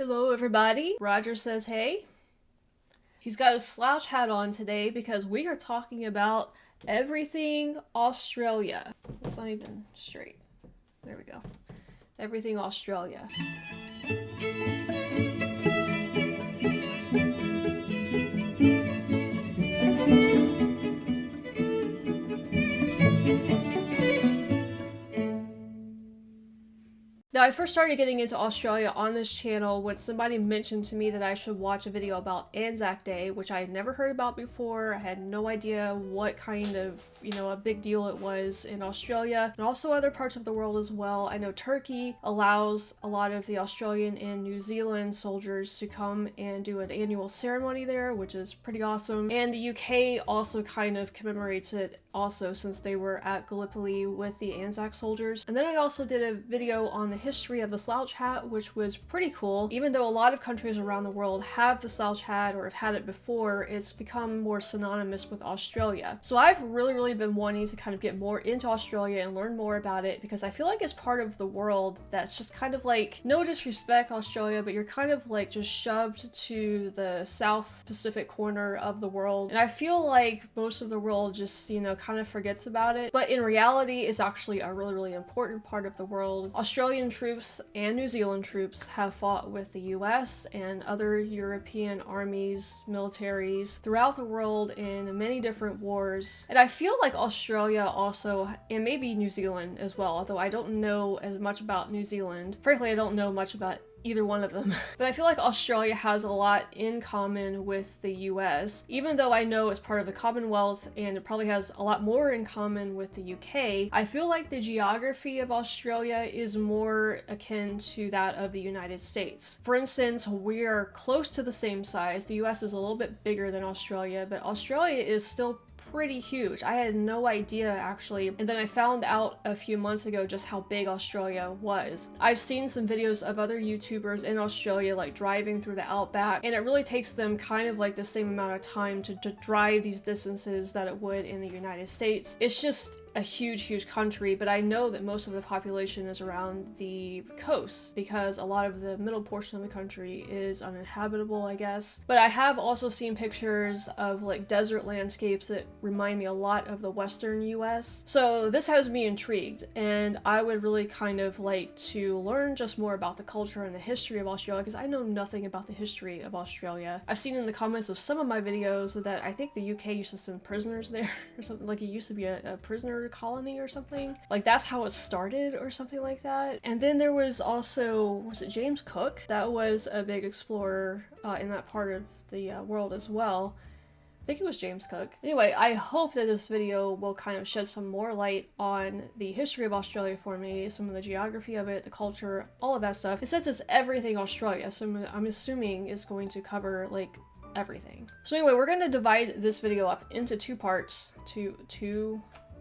Hello everybody, Roger says hey. He's got a slouch hat on today because we are talking about everything Australia. It's not even straight. There we go. Everything Australia. Now, I first started getting into Australia on this channel when somebody mentioned to me that I should watch a video about Anzac Day, which I had never heard about before. I had no idea what kind of, a big deal it was in Australia and also other parts of the world as well. I know Turkey allows a lot of the Australian and New Zealand soldiers to come and do an annual ceremony there, which is pretty awesome. And the UK also kind of commemorates it also, since they were at Gallipoli with the Anzac soldiers. And then I also did a video on the history of the slouch hat, which was pretty cool. Even though a lot of countries around the world have the slouch hat or have had it before, it's become more synonymous with Australia. So I've really been wanting to kind of get more into Australia and learn more about it, because I feel like it's part of the world that's just kind of like, no disrespect Australia, but you're kind of like just shoved to the South Pacific corner of the world. And I feel like most of the world just, kind of forgets about it. But in reality, it's actually a really important part of the world. Australian troops and New Zealand troops have fought with the US and other European armies, militaries throughout the world in many different wars. And I feel like Australia also, and maybe New Zealand as well, although I don't know as much about New Zealand. Frankly, I don't know much about either one of them. But I feel like Australia has a lot in common with the US. Even though I know it's part of the Commonwealth and it probably has a lot more in common with the UK, I feel like the geography of Australia is more akin to that of the United States. For instance, we are close to the same size. The US is a little bit bigger than Australia, but Australia is still pretty huge. I had no idea, actually, and then I found out a few months ago just how big Australia was. I've seen some videos of other YouTubers in Australia like driving through the outback, and it really takes them kind of like the same amount of time to drive these distances that it would in the United States. It's just a huge country, but I know that most of the population is around the coast because a lot of the middle portion of the country is uninhabitable, I guess. But I have also seen pictures of like desert landscapes that remind me a lot of the western US. So this has me intrigued, and I would really kind of like to learn just more about the culture and the history of Australia, because I know nothing about the history of Australia. I've seen in the comments of some of my videos that I think the UK used to send prisoners there or something, like it used to be a prisoner colony or something. Like that's how it started or something like that. And then there was also, was it James Cook? That was a big explorer in that part of the world as well. I think it was James Cook. Anyway, I hope that this video will kind of shed some more light on the history of Australia for me, some of the geography of it, the culture, all of that stuff. And since it's everything Australia, so I'm assuming it's going to cover like everything. So anyway, we're going to divide this video up into two parts.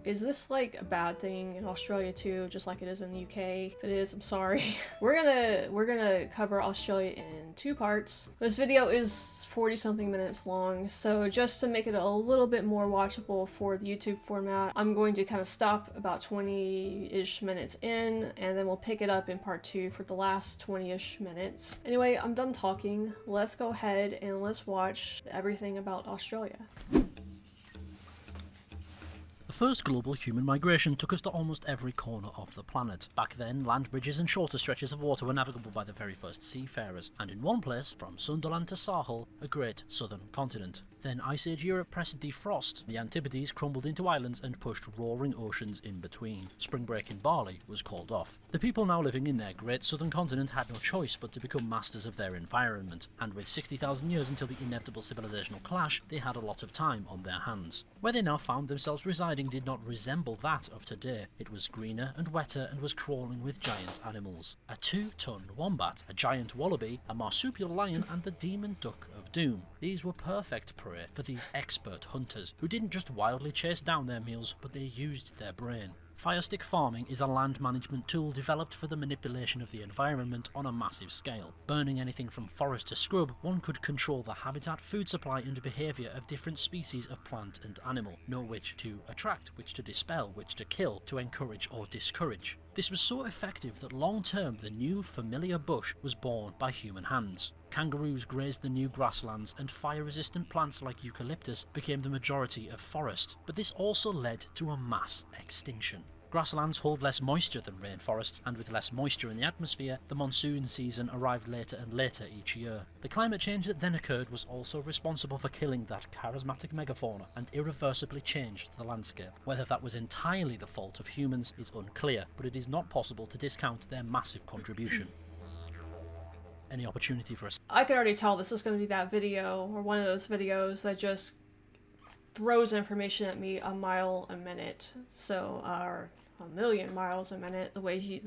Is this like a bad thing in Australia too, just like it is in the UK? If it is, I'm sorry. We're gonna cover Australia in two parts. This video is 40 something minutes long, so just to make it a little bit more watchable for the YouTube format, I'm going to kind of stop about 20-ish minutes in, and then we'll pick it up in part 2 for the last 20-ish minutes. Anyway, I'm done talking. Let's go ahead and let's watch everything about Australia. The first global human migration took us to almost every corner of the planet. Back then, land bridges and shorter stretches of water were navigable by the very first seafarers, and in one place, from Sunderland to SoGal, a great southern continent. Then Ice Age Europe pressed defrost, the Antipodes crumbled into islands and pushed roaring oceans in between. Spring break in Bali was called off. The people now living in their great southern continent had no choice but to become masters of their environment, and with 60,000 years until the inevitable civilizational clash, they had a lot of time on their hands. Where they now found themselves residing did not resemble that of today. It was greener and wetter and was crawling with giant animals. A 2-ton wombat, a giant wallaby, a marsupial lion and the demon duck of doom. These were perfect prey for these expert hunters, who didn't just wildly chase down their meals, but they used their brain. Firestick farming is a land management tool developed for the manipulation of the environment on a massive scale. Burning anything from forest to scrub, one could control the habitat, food supply and behaviour of different species of plant and animal, know which to attract, which to dispel, which to kill, to encourage or discourage. This was so effective that long term the new familiar bush was borne by human hands. Kangaroos grazed the new grasslands and fire-resistant plants like eucalyptus became the majority of forest, but this also led to a mass extinction. Grasslands hold less moisture than rainforests, and with less moisture in the atmosphere, the monsoon season arrived later and later each year. The climate change that then occurred was also responsible for killing that charismatic megafauna and irreversibly changed the landscape. Whether that was entirely the fault of humans is unclear, but it is not possible to discount their massive contribution. Any opportunity for a... I can already tell this is going to be that video, or one of those videos that just throws information at me a mile a minute, so, or a million miles a minute, the way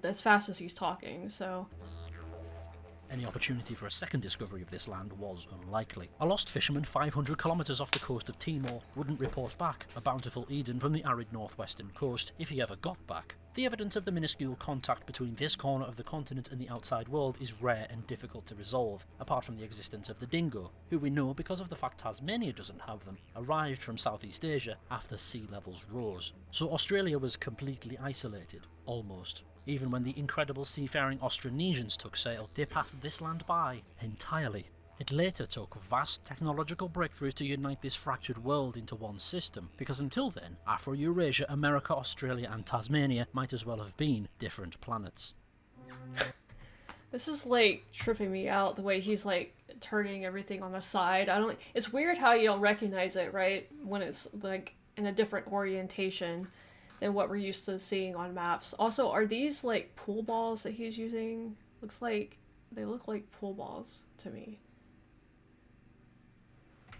as fast as he's talking, so... Any opportunity for a second discovery of this land was unlikely. A lost fisherman 500 kilometres off the coast of Timor wouldn't report back a bountiful Eden from the arid northwestern coast if he ever got back. The evidence of the minuscule contact between this corner of the continent and the outside world is rare and difficult to resolve, apart from the existence of the dingo, who we know, because of the fact Tasmania doesn't have them, arrived from Southeast Asia after sea levels rose. So Australia was completely isolated, almost. Even when the incredible seafaring Austronesians took sail, they passed this land by entirely. It later took vast technological breakthroughs to unite this fractured world into one system, because until then, Afro-Eurasia, America, Australia and Tasmania might as well have been different planets. This is like tripping me out, the way he's like turning everything on the side. It's weird how you don't recognize it, right? When it's like in a different orientation than what we're used to seeing on maps. Also, are these like pool balls that he's using? They look like pool balls to me.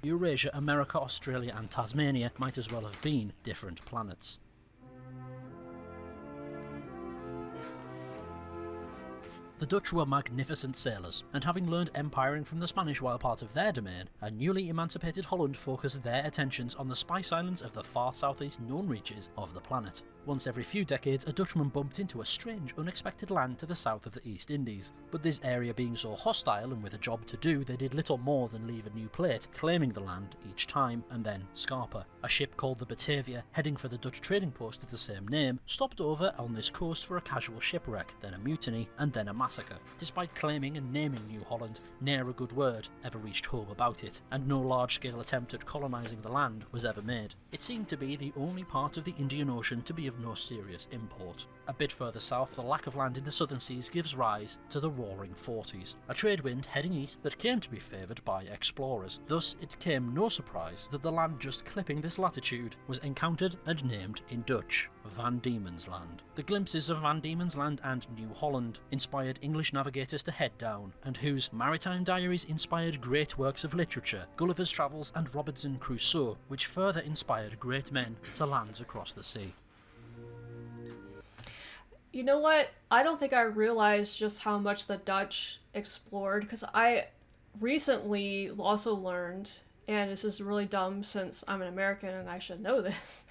Eurasia, America, Australia and Tasmania might as well have been different planets. The Dutch were magnificent sailors, and having learned empiring from the Spanish while part of their domain, a newly emancipated Holland focused their attentions on the spice islands of the far southeast known reaches of the planet. Once every few decades, a Dutchman bumped into a strange, unexpected land to the south of the East Indies, but this area being so hostile and with a job to do, they did little more than leave a new plate, claiming the land each time, and then Scarpa. A ship called the Batavia, heading for the Dutch trading post of the same name, stopped over on this coast for a casual shipwreck, then a mutiny, and then a massacre. Despite claiming and naming New Holland, ne'er a good word ever reached home about it, and no large-scale attempt at colonising the land was ever made. It seemed to be the only part of the Indian Ocean to be of no serious import. A bit further south, the lack of land in the southern seas gives rise to the Roaring Forties, a trade wind heading east that came to be favoured by explorers. Thus, it came no surprise that the land just clipping this latitude was encountered and named in Dutch Van Diemen's Land. The glimpses of Van Diemen's Land and New Holland inspired English navigators to head down, and whose maritime diaries inspired great works of literature, Gulliver's Travels and Robinson Crusoe, which further inspired great men to lands across the sea. You know what? I don't think I realized just how much the Dutch explored, because I recently also learned, and this is really dumb since I'm an American and I should know this,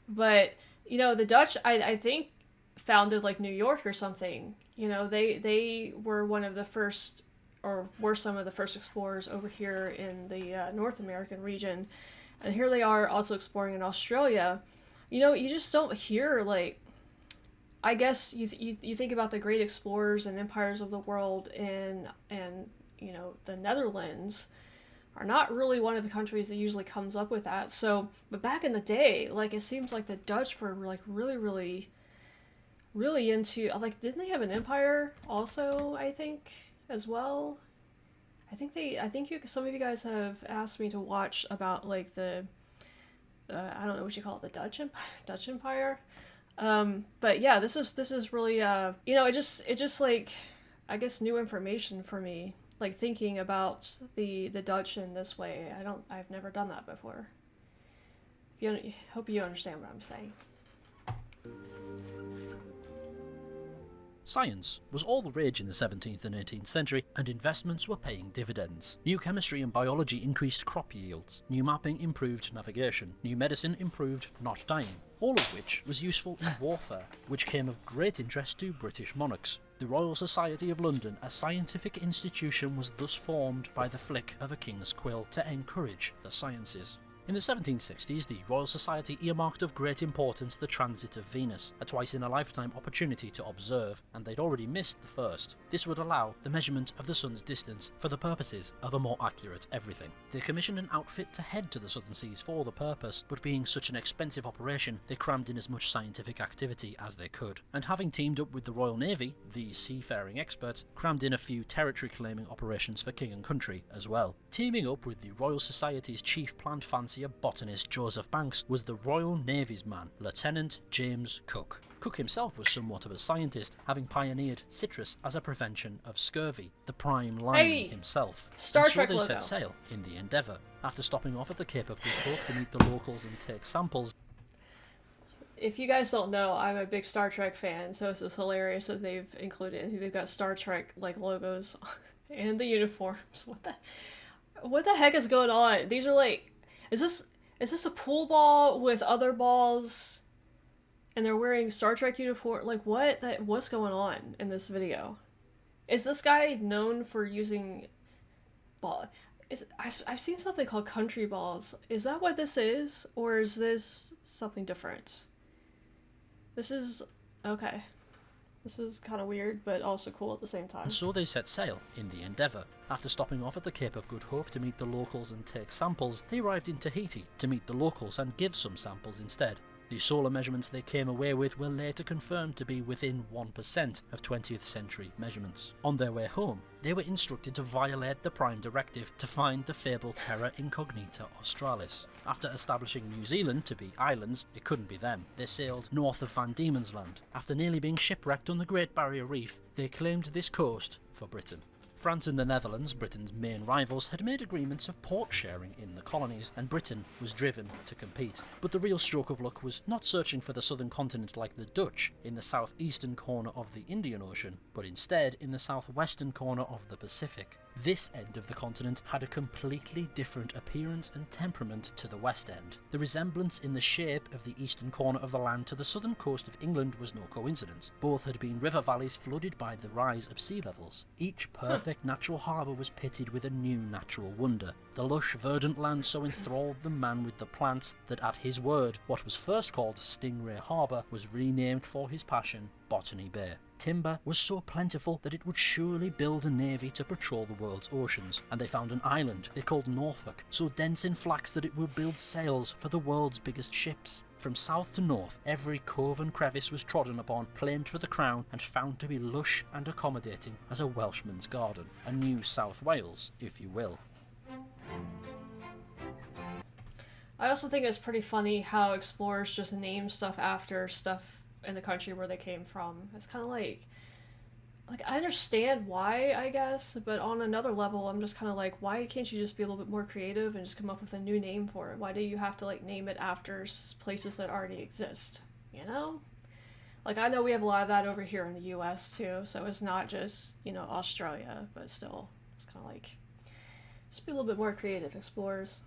but, you know, the Dutch, I think, founded, like, New York or something. You know, they were one of the first, or were some of the first explorers over here in the North American region, and here they are also exploring in Australia. You know, you just don't hear, like, I guess you think about the great explorers and empires of the world, and you know, the Netherlands are not really one of the countries that usually comes up with that. So, but back in the day, like, it seems like the Dutch were like really into, like, didn't they have an empire also, I think, as well? Some of you guys have asked me to watch about, like, the I don't know what you call it, the Dutch Empire. But yeah, this is really, you know, it just like, I guess, new information for me, like, thinking about the Dutch in this way. I've never done that before. Hope you understand what I'm saying. Science was all the rage in the 17th and 18th century, and investments were paying dividends. New chemistry and biology increased crop yields, new mapping improved navigation, new medicine improved not dying, all of which was useful in warfare, which came of great interest to British monarchs. The Royal Society of London, a scientific institution, was thus formed by the flick of a king's quill to encourage the sciences. In the 1760s, the Royal Society earmarked of great importance the transit of Venus, a twice-in-a-lifetime opportunity to observe, and they'd already missed the first. This would allow the measurement of the sun's distance for the purposes of a more accurate everything. They commissioned an outfit to head to the southern seas for the purpose, but being such an expensive operation, they crammed in as much scientific activity as they could. And having teamed up with the Royal Navy, the seafaring experts crammed in a few territory-claiming operations for king and country as well. Teaming up with the Royal Society's chief plant fancier botanist Joseph Banks was the Royal Navy's man, Lieutenant James Cook. Cook himself was somewhat of a scientist, having pioneered citrus as a prevention of scurvy, the prime lion himself. Star Trek they logo. set sail in the Endeavour. After stopping off at the Cape of Good Hope to meet the locals and take samples, if you guys don't know, I'm a big Star Trek fan, so it's just hilarious that they've included. They've got Star Trek like logos and the uniforms. What the heck is going on? These are like, is this a pool ball with other balls, and they're wearing Star Trek uniform? Like what's going on in this video? Is this guy known for using ball? I've seen something called country balls. Is that what this is, or is this something different? This is okay. This is kind of weird, but also cool at the same time. And so they set sail in the Endeavour. After stopping off at the Cape of Good Hope to meet the locals and take samples, they arrived in Tahiti to meet the locals and give some samples instead. The solar measurements they came away with were later confirmed to be within 1% of 20th century measurements. On their way home, they were instructed to violate the Prime Directive to find the fabled Terra Incognita Australis. After establishing New Zealand to be islands, it couldn't be them. They sailed north of Van Diemen's Land. After nearly being shipwrecked on the Great Barrier Reef, they claimed this coast for Britain. France and the Netherlands, Britain's main rivals, had made agreements of port sharing in the colonies, and Britain was driven to compete. But the real stroke of luck was not searching for the southern continent like the Dutch in the southeastern corner of the Indian Ocean, but instead in the southwestern corner of the Pacific. This end of the continent had a completely different appearance and temperament to the west end. The resemblance in the shape of the eastern corner of the land to the southern coast of England was no coincidence. Both had been river valleys flooded by the rise of sea levels. Each perfect natural harbour was pitted with a new natural wonder. The lush, verdant land so enthralled the man with the plants that at his word, what was first called Stingray Harbour was renamed for his passion, Botany Bay. Timber was so plentiful that it would surely build a navy to patrol the world's oceans, and they found an island they called Norfolk, so dense in flax that it would build sails for the world's biggest ships. From south to north, every cove and crevice was trodden upon, claimed for the crown, and found to be lush and accommodating as a Welshman's garden, a new South Wales, if you will. I also think it's pretty funny how explorers just name stuff after stuff in the country where they came from. It's kind of like I understand why, I guess, but on another level, I'm just kind of like, why can't you just be a little bit more creative and just come up with a new name for it? Why do you have to like name it after places that already exist? You know, like I know we have a lot of that over here in the U.S. too, so it's not just Australia, but still, it's kind of like just be a little bit more creative, explorers.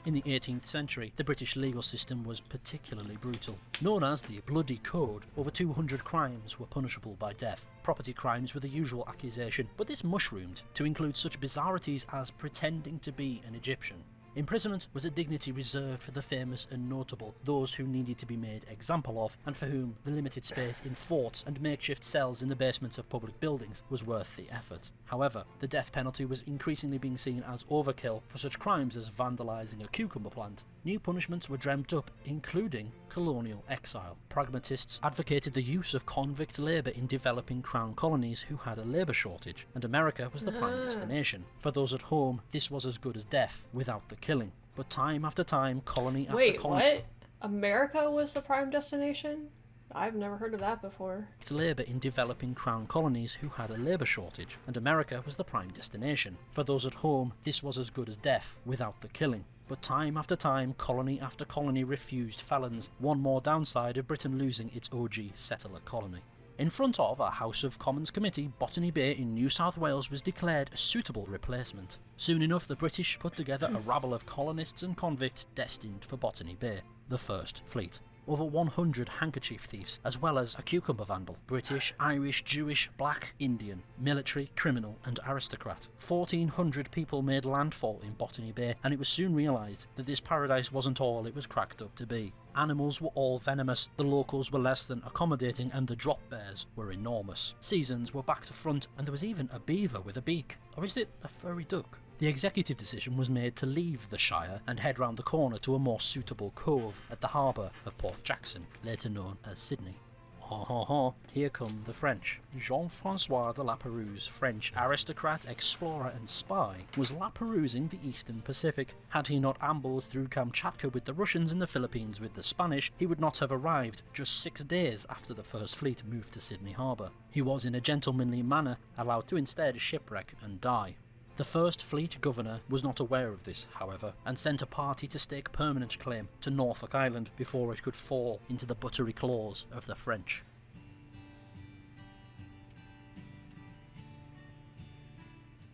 In the 18th century, the British legal system was particularly brutal. Known as the Bloody Code, over 200 crimes were punishable by death. Property crimes were the usual accusation, but this mushroomed to include such bizarrities as pretending to be an Egyptian. Imprisonment was a dignity reserved for the famous and notable, those who needed to be made example of, and for whom the limited space in forts and makeshift cells in the basements of public buildings was worth the effort. However, the death penalty was increasingly being seen as overkill for such crimes as vandalising a cucumber plant. New punishments were dreamt up, including colonial exile. Pragmatists advocated the use of convict labour in developing crown colonies who had a labour shortage, and America was the prime destination. For those at home, this was as good as death, without the killing. But time after time, colony after colony... Wait, what? America was the prime destination? I've never heard of that before. Labour in developing crown colonies who had a labour shortage, and America was the prime destination. For those at home, this was as good as death, without the killing. But time after time, colony after colony refused felons, one more downside of Britain losing its OG settler colony. In front of a House of Commons committee, Botany Bay in New South Wales was declared a suitable replacement. Soon enough, the British put together a rabble of colonists and convicts destined for Botany Bay, the First Fleet. over 100 handkerchief thieves, as well as a cucumber vandal, British, Irish, Jewish, black, Indian, military, criminal and aristocrat. 1,400 people made landfall in Botany Bay, and it was soon realised that this paradise wasn't all it was cracked up to be. Animals were all venomous, the locals were less than accommodating, and the drop bears were enormous. Seasons were back to front, and there was even a beaver with a beak. Or is it a furry duck? The executive decision was made to leave the Shire and head round the corner to a more suitable cove at the harbour of Port Jackson, later known as Sydney. Ha ha ha, here come the French. Jean-Francois de La Pérouse, French aristocrat, explorer and spy, was La-Pérousing the Eastern Pacific. Had he not ambled through Kamchatka with the Russians and the Philippines with the Spanish, he would not have arrived just 6 days after the First Fleet moved to Sydney Harbour. He was in a gentlemanly manner allowed to instead shipwreck and die. The First Fleet governor was not aware of this, however, and sent a party to stake permanent claim to Norfolk Island before it could fall into the buttery claws of the French.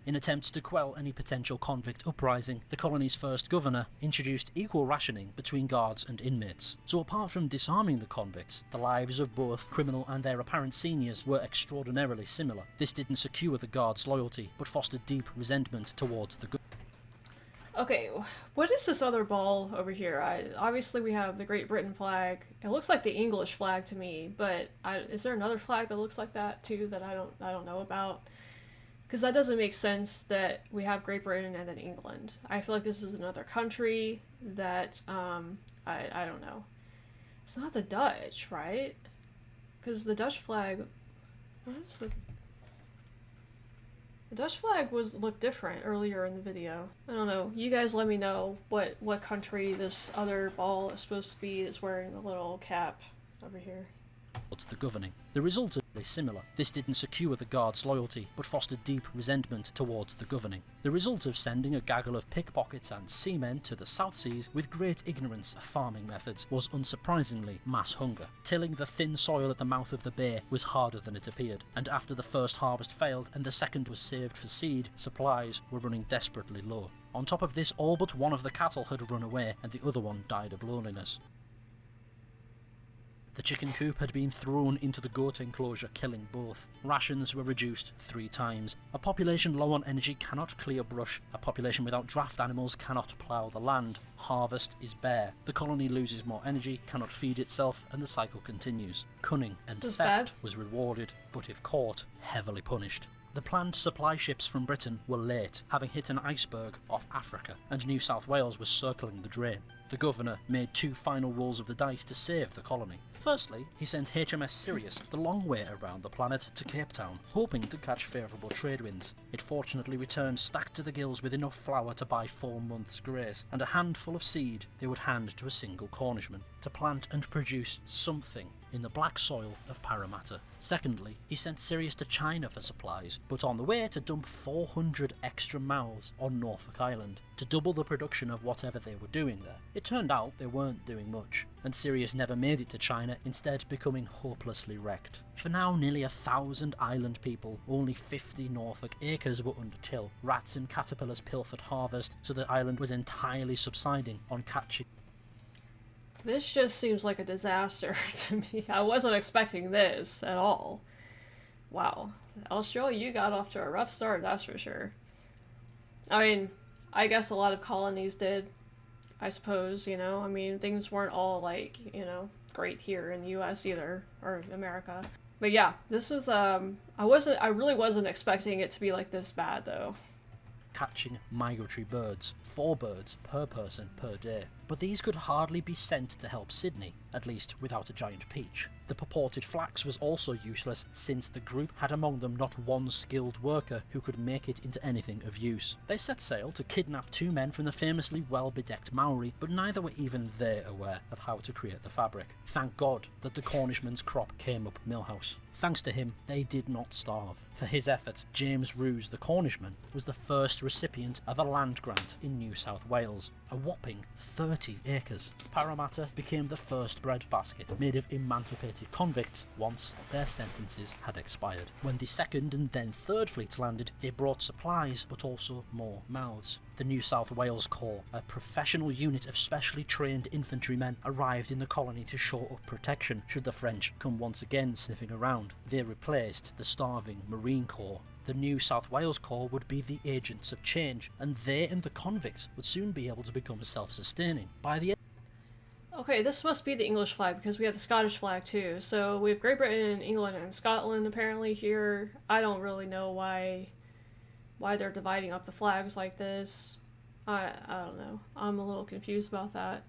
In attempts to quell any potential convict uprising, the colony's first governor introduced equal rationing between guards and inmates. So apart from disarming the convicts, the lives of both criminal and their apparent seniors were extraordinarily similar. This didn't secure the guards' loyalty, but fostered deep resentment towards the governor. Okay, what is this other ball over here? Obviously we have the Great Britain flag. It looks like the English flag to me, but is there another flag that looks like that too that I don't know about? Because that doesn't make sense that we have Great Britain and then England. I feel like this is another country that, I don't know. It's not the Dutch, right? Because the Dutch flag, the Dutch flag looked different earlier in the video. I don't know. You guys let me know what country this other ball is supposed to be that's wearing the little cap over here. What's the governing? The result is very similar. This didn't secure the guards' loyalty, but fostered deep resentment towards the governing. The result of sending a gaggle of pickpockets and seamen to the South Seas with great ignorance of farming methods was unsurprisingly mass hunger. Tilling the thin soil at the mouth of the bay was harder than it appeared, and after the first harvest failed and the second was saved for seed, supplies were running desperately low. On top of this, all but one of the cattle had run away, and the other one died of loneliness. The chicken coop had been thrown into the goat enclosure, killing both. Rations were reduced 3 times. A population low on energy cannot clear brush. A population without draft animals cannot plough the land. Harvest is bare. The colony loses more energy, cannot feed itself, and the cycle continues. Cunning and theft was rewarded, but if caught, heavily punished. The planned supply ships from Britain were late, having hit an iceberg off Africa, and New South Wales was circling the drain. The governor made 2 final rolls of the dice to save the colony. Firstly, he sent HMS Sirius the long way around the planet to Cape Town, hoping to catch favourable trade winds. It fortunately returned stacked to the gills with enough flour to buy 4 months' grace, and a handful of seed they would hand to a single Cornishman, to plant and produce something in the black soil of Parramatta. Secondly, he sent Sirius to China for supplies, but on the way to dump 400 extra mouths on Norfolk Island, to double the production of whatever they were doing there. It turned out they weren't doing much, and Sirius never made it to China, instead becoming hopelessly wrecked. For now nearly 1,000 island people, only 50 Norfolk acres were under till. Rats and caterpillars pilfered harvest, so the island was entirely subsiding on catching. This just seems like a disaster to me. I wasn't expecting this at all. Wow. Australia, you got off to a rough start, that's for sure. I mean, I guess a lot of colonies did, I suppose, you know? I mean, things weren't all, like, you know, great here in the US either, or America. But yeah, this is, I really wasn't expecting it to be like this bad, though. Catching migratory birds, 4 birds per person per day. But these could hardly be sent to help Sydney, at least without a giant peach. The purported flax was also useless, since the group had among them not one skilled worker who could make it into anything of use. They set sail to kidnap 2 men from the famously well-bedecked Maori, but neither were even they aware of how to create the fabric. Thank God that the Cornishman's crop came up Millhouse. Thanks to him, they did not starve. For his efforts, James Roos the Cornishman was the first recipient of a land grant in New South Wales, a whopping £30 30 acres. Parramatta became the first breadbasket made of emancipated convicts once their sentences had expired. When the second and then third fleets landed, they brought supplies but also more mouths. The New South Wales Corps, a professional unit of specially trained infantrymen, arrived in the colony to shore up protection should the French come once again sniffing around. They replaced the starving Marine Corps. The New South Wales Corps would be the agents of change, and they and the convicts would soon be able to become self-sustaining. By the end. Okay, this must be the English flag because we have the Scottish flag too. So we have Great Britain, England, and Scotland apparently here. I don't really know why they're dividing up the flags like this. I don't know. I'm a little confused about that.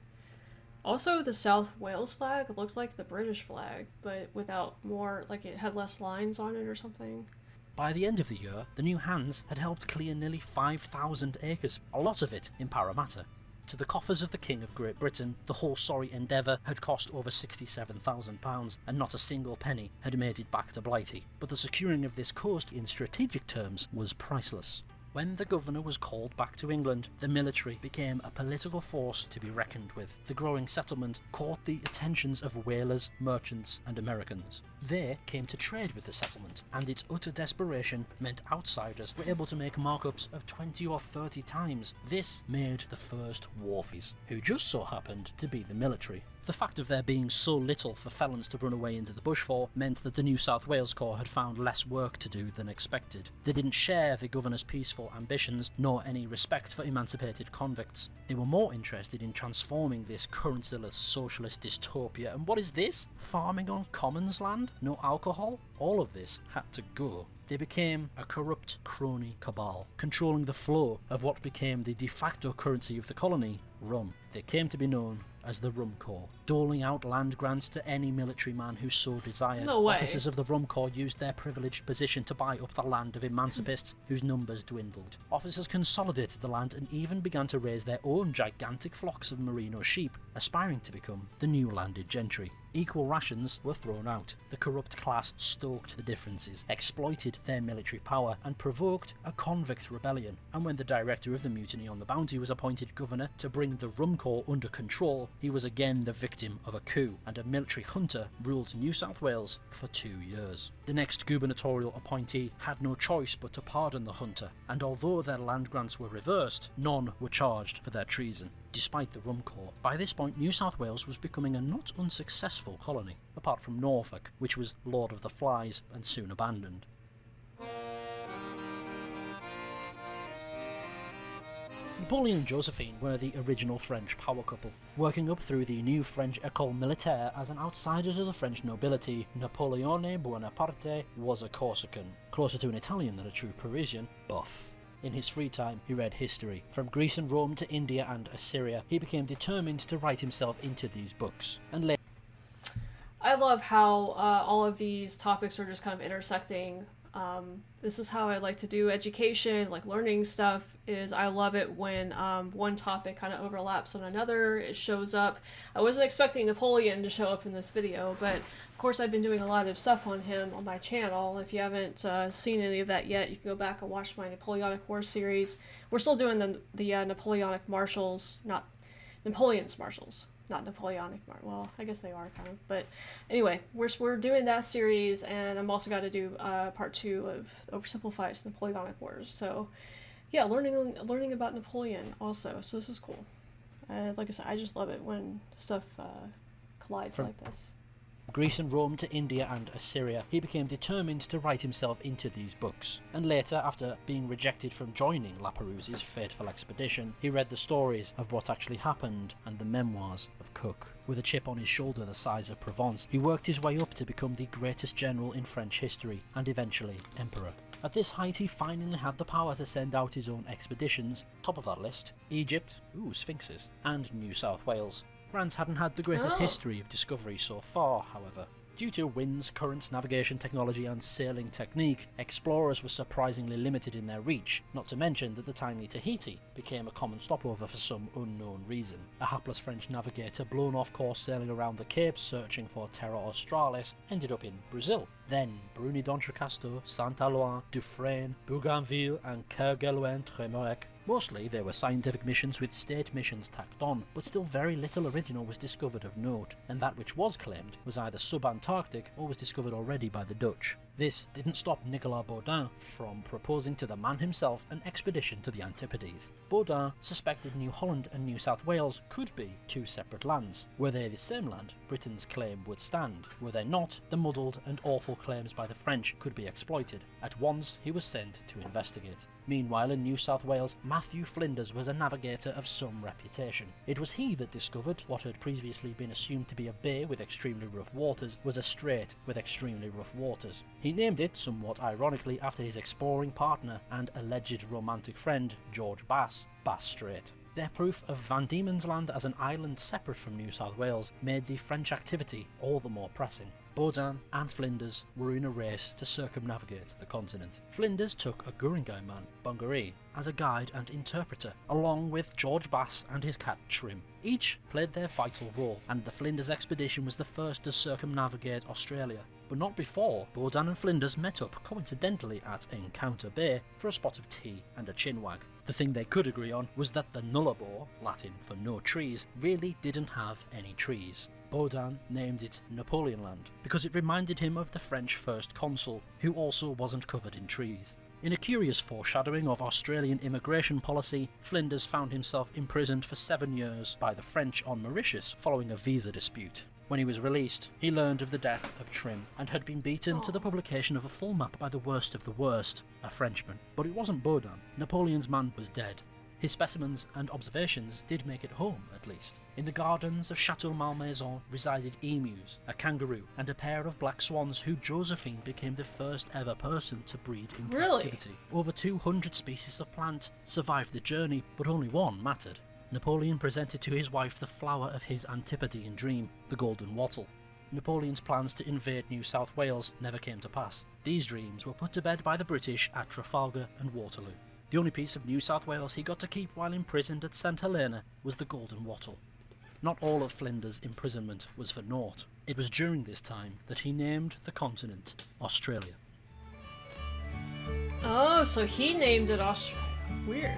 Also, the South Wales flag looks like the British flag, but without more, like it had less lines on it or something. By the end of the year, the new hands had helped clear nearly 5,000 acres, a lot of it in Parramatta. To the coffers of the King of Great Britain, the whole sorry endeavour had cost over £67,000, and not a single penny had made it back to Blighty. But the securing of this coast in strategic terms was priceless. When the governor was called back to England, the military became a political force to be reckoned with. The growing settlement caught the attentions of whalers, merchants and Americans. They came to trade with the settlement, and its utter desperation meant outsiders were able to make markups of 20 or 30 times. This made the first wharfies, who just so happened to be the military. The fact of there being so little for felons to run away into the bush for meant that the New South Wales Corps had found less work to do than expected. They didn't share the governor's peaceful ambitions, nor any respect for emancipated convicts. They were more interested in transforming this currency-less socialist dystopia. And what is this? Farming on commons land? No alcohol? All of this had to go. They became a corrupt crony cabal, controlling the flow of what became the de facto currency of the colony, rum. They came to be known as the Rum Corps, doling out land grants to any military man who so desired. No way. Officers of the Rum Corps used their privileged position to buy up the land of emancipists whose numbers dwindled. Officers consolidated the land and even began to raise their own gigantic flocks of merino sheep, aspiring to become the new landed gentry. Equal rations were thrown out. The corrupt class stoked the differences, exploited their military power, and provoked a convict rebellion. And when the director of the mutiny on the Bounty was appointed governor to bring the Rum Corps under control, he was again the victim of a coup, and a military junta ruled New South Wales for 2 years. The next gubernatorial appointee had no choice but to pardon the junta, and although their land grants were reversed, none were charged for their treason. Despite the Rum Corps, by this point New South Wales was becoming a not unsuccessful colony, apart from Norfolk, which was Lord of the Flies and soon abandoned. Napoleon and Josephine were the original French power couple. Working up through the new French École Militaire as an outsider to the French nobility, Napoleone Bonaparte was a Corsican, closer to an Italian than a true Parisian, buff. In his free time, he read history. From Greece and Rome to India and Assyria, he became determined to write himself into these books. And later, I love how all of these topics are just kind of intersecting. This is how I like to do education, like learning stuff, is I love it when one topic kind of overlaps on another, it shows up. I wasn't expecting Napoleon to show up in this video, but of course I've been doing a lot of stuff on him on my channel. If you haven't seen any of that yet, you can go back and watch my Napoleonic Wars series. We're still doing the Napoleonic marshals, not Napoleon's marshals. Not Napoleonic, well, I guess they are kind of, but anyway, we're doing that series, and I'm also got to do part 2 of Oversimplified Napoleonic Wars. So, yeah, learning about Napoleon also. So this is cool. Like I said, I just love it when stuff collides like this. Greece and Rome to India and Assyria, he became determined to write himself into these books. And later, after being rejected from joining La Perouse's fateful expedition, he read the stories of what actually happened and the memoirs of Cook. With a chip on his shoulder the size of Provence, he worked his way up to become the greatest general in French history, and eventually emperor. At this height, he finally had the power to send out his own expeditions. Top of that list, Egypt, sphinxes, and New South Wales. France hadn't had the greatest history of discovery so far, however. Due to winds, currents, navigation technology and sailing technique, explorers were surprisingly limited in their reach, not to mention that the tiny Tahiti became a common stopover for some unknown reason. A hapless French navigator blown off course sailing around the Cape searching for Terra Australis ended up in Brazil. Then Bruni d'Entrecasteaux, Saint-Alois, Dufresne, Bougainville and Kerguelen-Tremarec Mostly they were scientific missions with state missions tacked on, but still very little original was discovered of note, and that which was claimed was either sub-Antarctic or was discovered already by the Dutch. This didn't stop Nicolas Baudin from proposing to the man himself an expedition to the Antipodes. Baudin suspected New Holland and New South Wales could be two separate lands. Were they the same land, Britain's claim would stand. Were they not, the muddled and awful claims by the French could be exploited. At once he was sent to investigate. Meanwhile, in New South Wales, Matthew Flinders was a navigator of some reputation. It was he that discovered what had previously been assumed to be a bay with extremely rough waters was a strait with extremely rough waters. He named it, somewhat ironically, after his exploring partner and alleged romantic friend, George Bass Strait. Their proof of Van Diemen's Land as an island separate from New South Wales made the French activity all the more pressing. Baudin and Flinders were in a race to circumnavigate the continent. Flinders took a Guringai man, Bungaree, as a guide and interpreter, along with George Bass and his cat Trim. Each played their vital role, and the Flinders expedition was the first to circumnavigate Australia. But not before Baudin and Flinders met up coincidentally at Encounter Bay for a spot of tea and a chinwag. The thing they could agree on was that the Nullarbor, Latin for no trees, really didn't have any trees. Baudin named it Napoleon Land because it reminded him of the French first consul, who also wasn't covered in trees. In a curious foreshadowing of Australian immigration policy, Flinders found himself imprisoned for 7 years by the French on Mauritius following a visa dispute. When he was released, he learned of the death of Trim and had been beaten to the publication of a full map by the worst of the worst, a Frenchman. But it wasn't Baudin. Napoleon's man was dead. His specimens and observations did make it home, at least. In the gardens of Chateau Malmaison resided emus, a kangaroo, and a pair of black swans who Josephine became the first ever person to breed in captivity. Over 200 species of plant survived the journey, but only one mattered. Napoleon presented to his wife the flower of his Antipodean dream, the golden wattle. Napoleon's plans to invade New South Wales never came to pass. These dreams were put to bed by the British at Trafalgar and Waterloo. The only piece of New South Wales he got to keep while imprisoned at St Helena was the golden wattle. Not all of Flinders' imprisonment was for naught. It was during this time that he named the continent Australia. Oh, so he named it Australia. Weird.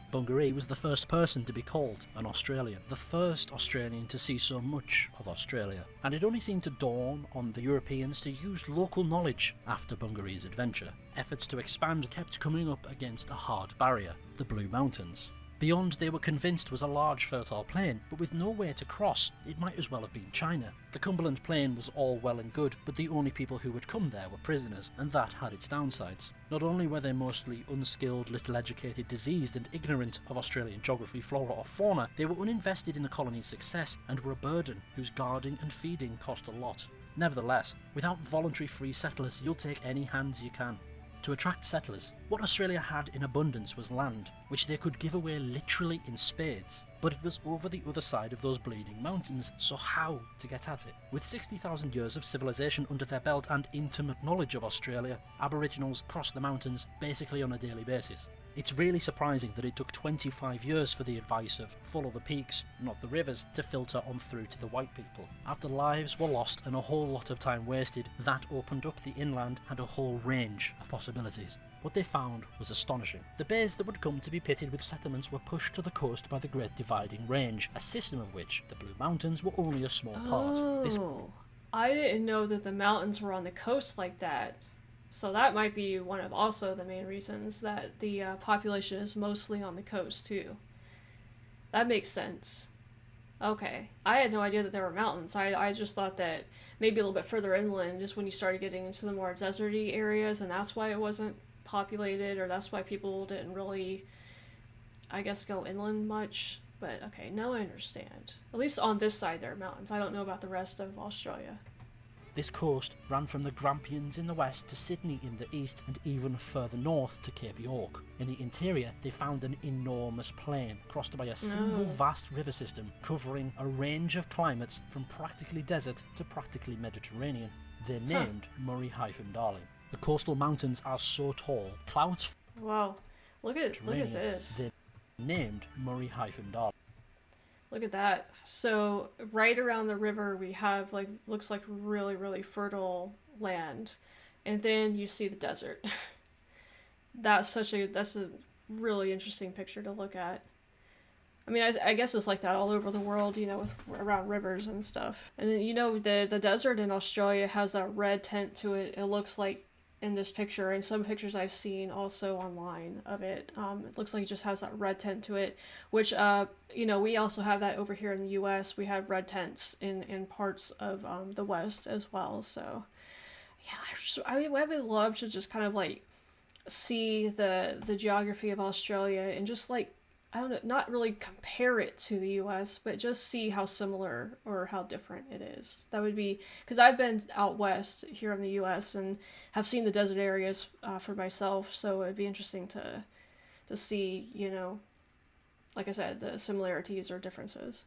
Bungaree was the first person to be called an Australian, the first Australian to see so much of Australia, and it only seemed to dawn on the Europeans to use local knowledge after Bungaree's adventure. Efforts to expand kept coming up against a hard barrier, the Blue Mountains. Beyond they were convinced was a large fertile plain, but with nowhere to cross, it might as well have been China. The Cumberland Plain was all well and good, but the only people who would come there were prisoners, and that had its downsides. Not only were they mostly unskilled, little-educated, diseased and ignorant of Australian geography, flora or fauna, they were uninvested in the colony's success and were a burden whose guarding and feeding cost a lot. Nevertheless, without voluntary free settlers, you'll take any hands you can. To attract settlers, what Australia had in abundance was land, which they could give away literally in spades. But it was over the other side of those bleeding mountains, so how to get at it? With 60,000 years of civilization under their belt and intimate knowledge of Australia, Aboriginals crossed the mountains basically on a daily basis. It's really surprising that it took 25 years for the advice of follow the peaks, not the rivers, to filter on through to the white people. After lives were lost and a whole lot of time wasted, that opened up the inland and a whole range of possibilities. What they found was astonishing. The bays that would come to be pitted with settlements were pushed to the coast by the Great Dividing Range, a system of which the Blue Mountains were only a small part. I didn't know that the mountains were on the coast like that. So that might be one of also the main reasons that the population is mostly on the coast too. That makes sense. Okay. I had no idea that there were mountains. I just thought that maybe a little bit further inland is when you started getting into the more deserty areas, and that's why it wasn't populated, or that's why people didn't really, I guess, go inland much. But okay, now I understand. At least on this side there are mountains. I don't know about the rest of Australia. This coast ran from the Grampians in the west to Sydney in the east and even further north to Cape York. In the interior, they found an enormous plain crossed by a single vast river system covering a range of climates from practically desert to practically Mediterranean. They're named Murray-Darling. The coastal mountains are so tall, clouds... Wow, look at this. They're named Murray-Darling. Look at that. So right around the river we have looks like really, really fertile land. And then you see the desert. That's a really interesting picture to look at. I mean, I guess it's like that all over the world, with around rivers and stuff. And then, the desert in Australia has that red tint to it. It looks like in this picture, and some pictures I've seen also online of it. It looks like it just has that red tint to it, which, we also have that over here in the U.S. We have red tints in parts of the West as well. So, yeah, I would love to just kind of like see the geography of Australia and just like, I don't know, not really compare it to the US, but just see how similar or how different it is. That would be, because I've been out west here in the US and have seen the desert areas for myself, so it'd be interesting to see, like I said, the similarities or differences.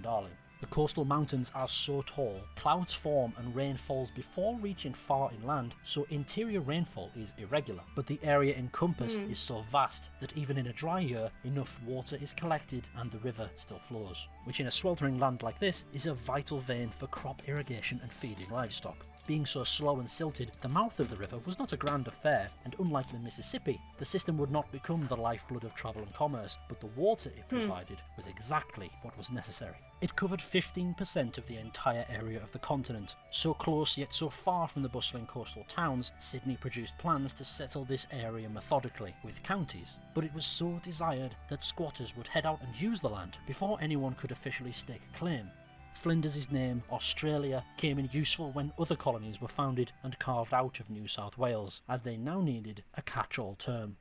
Darling. The coastal mountains are so tall, clouds form and rain falls before reaching far inland, so interior rainfall is irregular. But the area encompassed is so vast that even in a dry year, enough water is collected and the river still flows, which in a sweltering land like this is a vital vein for crop irrigation and feeding livestock. Being so slow and silted, the mouth of the river was not a grand affair, and unlike the Mississippi, the system would not become the lifeblood of travel and commerce, but the water it provided was exactly what was necessary. It covered 15% of the entire area of the continent. So close yet so far from the bustling coastal towns, Sydney produced plans to settle this area methodically, with counties. But it was so desired that squatters would head out and use the land before anyone could officially stake a claim. Flinders' name, Australia, came in useful when other colonies were founded and carved out of New South Wales, as they now needed a catch-all term.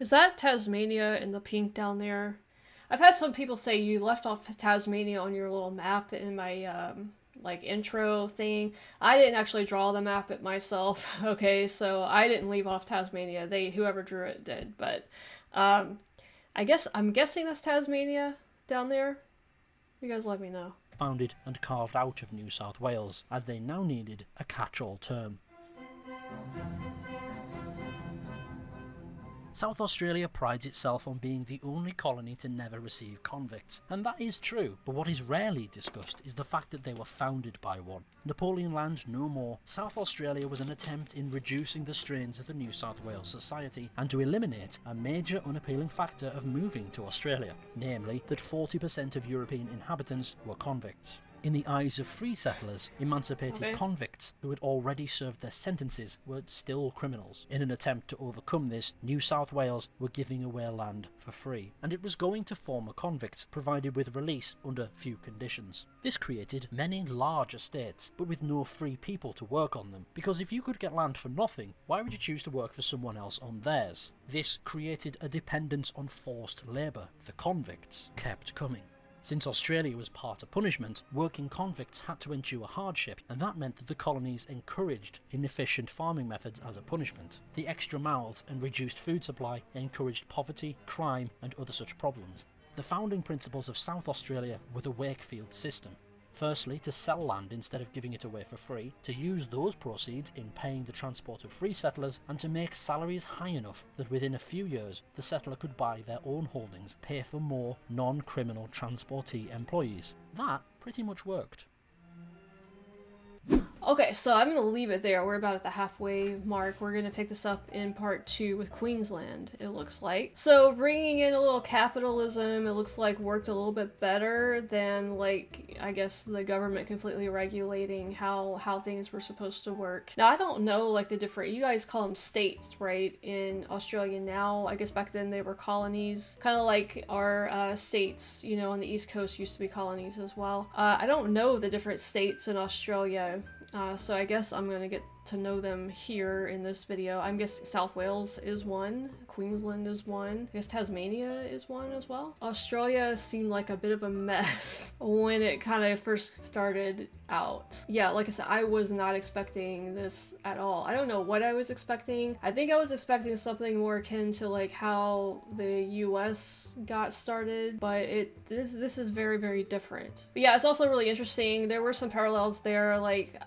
Is that Tasmania in the pink down there? I've had some people say you left off Tasmania on your little map in my intro thing. I didn't actually draw the map it myself, okay, so I didn't leave off Tasmania. Whoever drew it did, but I'm guessing that's Tasmania down there. You guys let me know. Founded and carved out of New South Wales, as they now needed a catch-all term. South Australia prides itself on being the only colony to never receive convicts, and that is true, but what is rarely discussed is the fact that they were founded by one. Napoleon land no more, South Australia was an attempt in reducing the strains of the New South Wales society and to eliminate a major unappealing factor of moving to Australia, namely that 40% of European inhabitants were convicts. In the eyes of free settlers, emancipated convicts who had already served their sentences were still criminals. In an attempt to overcome this, New South Wales were giving away land for free, and it was going to former convicts provided with release under few conditions. This created many large estates, but with no free people to work on them, because if you could get land for nothing, why would you choose to work for someone else on theirs? This created a dependence on forced labour. The convicts kept coming. Since Australia was part of punishment, working convicts had to endure hardship, and that meant that the colonies encouraged inefficient farming methods as a punishment. The extra mouths and reduced food supply encouraged poverty, crime, and other such problems. The founding principles of South Australia were the Wakefield system. Firstly, to sell land instead of giving it away for free, to use those proceeds in paying the transport of free settlers, and to make salaries high enough that within a few years the settler could buy their own holdings, pay for more non-criminal transportee employees. That pretty much worked. Okay, so I'm going to leave it there. We're about at the halfway mark. We're going to pick this up in part 2 with Queensland, it looks like. So bringing in a little capitalism, it looks like worked a little bit better than, I guess the government completely regulating how things were supposed to work. Now, I don't know, the different, you guys call them states, right, in Australia now. I guess back then they were colonies, kind of like our states, on the East Coast used to be colonies as well. I don't know the different states in Australia. So I guess I'm gonna get to know them here in this video. I'm guessing South Wales is one, Queensland is one, I guess Tasmania is one as well. Australia seemed like a bit of a mess when it kind of first started out. Yeah, like I said, I was not expecting this at all. I don't know what I was expecting. I think I was expecting something more akin to how the US got started, but this is very, very different. But yeah, it's also really interesting. There were some parallels there.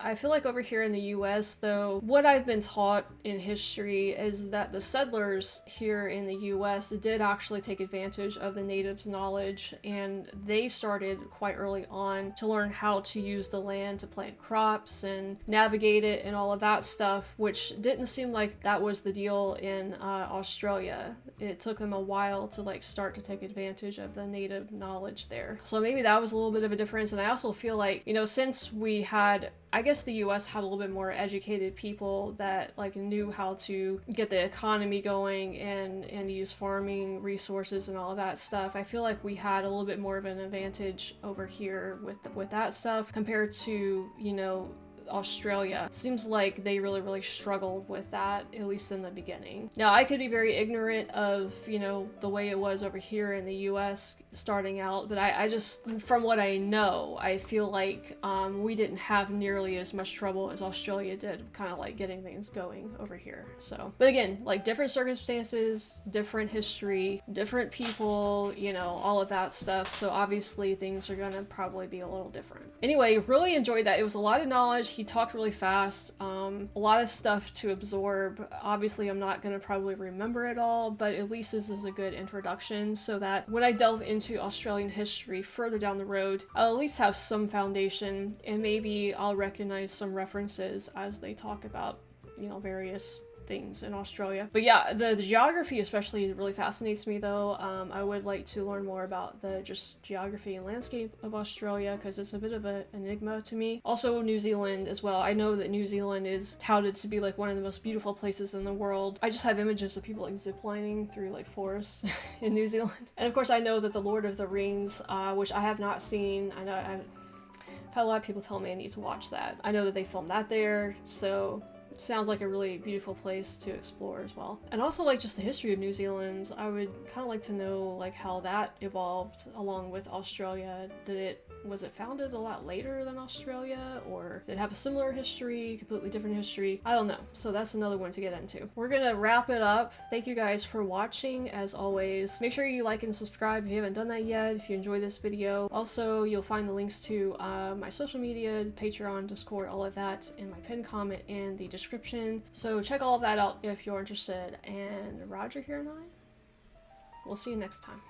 I feel like over here in the US, though, what I've been taught in history is that the settlers here in the US did actually take advantage of the natives' knowledge, and they started quite early on to learn how to use the land to plant crops and navigate it and all of that stuff, which didn't seem like that was the deal in Australia. It took them a while to like start to take advantage of the native knowledge there. So maybe that was a little bit of a difference. And I also feel like, you know, since we had, I guess the US had a little bit more educated people that like knew how to get the economy going and use farming resources and all of that stuff, I feel like we had a little bit more of an advantage over here with that stuff compared to, you know, Australia. Seems like they really struggled with that, at least in the beginning. Now, I could be very ignorant of, you know, the way it was over here in the US starting out, but I just, from what I know, I feel like we didn't have nearly as much trouble as Australia did, kind of like getting things going over here. So, but again, like different circumstances, different history, different people, you know, all of that stuff. So obviously things are gonna probably be a little different. Anyway, really enjoyed that. It was a lot of knowledge. He talked really fast, a lot of stuff to absorb. Obviously, I'm not going to probably remember it all, but at least this is a good introduction so that when I delve into Australian history further down the road, I'll at least have some foundation, and maybe I'll recognize some references as they talk about, you know, various things in Australia. But yeah, the geography especially really fascinates me though. I would like to learn more about the just geography and landscape of Australia because it's a bit of an enigma to me. Also New Zealand as well. I know that New Zealand is touted to be like one of the most beautiful places in the world. I just have images of people like ziplining through like forests in New Zealand. And of course I know that the Lord of the Rings, which I have not seen, I know I've had a lot of people tell me I need to watch that. I know that they filmed that there, so sounds like a really beautiful place to explore as well. And also like just the history of New Zealand, I would kind of like to know like how that evolved along with Australia. Was it founded a lot later than Australia, or did it have a similar history, completely different history? I don't know. So that's another one to get into. We're gonna wrap it up. Thank you guys for watching as always. Make sure you like and subscribe if you haven't done that yet, if you enjoyed this video. Also, you'll find the links to my social media, Patreon, Discord, all of that in my pinned comment and the description. So check all of that out if you're interested. And Roger here and we'll see you next time.